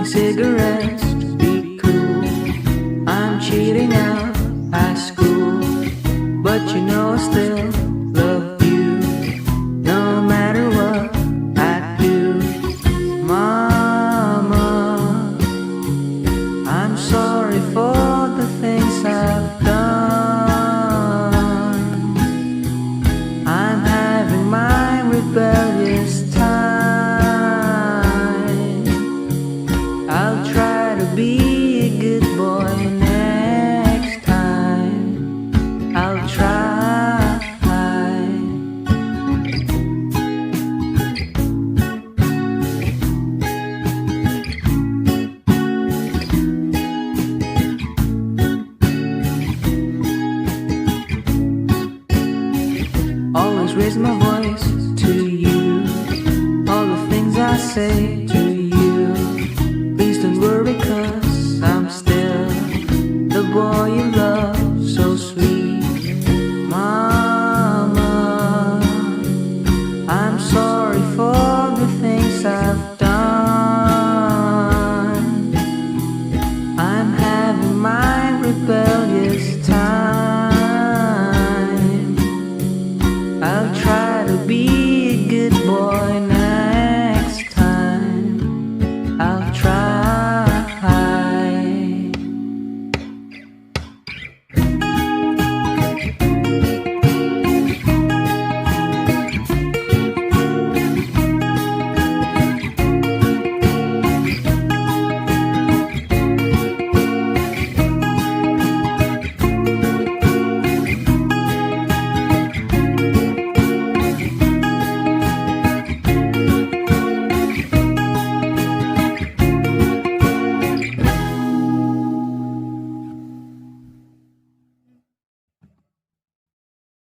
cigarettes, be cool. I'm cheating out high school, but you know I still love you, no matter what I do. Mama, I'm sorry for the things I've done. I'm having my rebellious time. I'll try to be a good boy next time. I'll try. Always raise my voice to you. All the things I say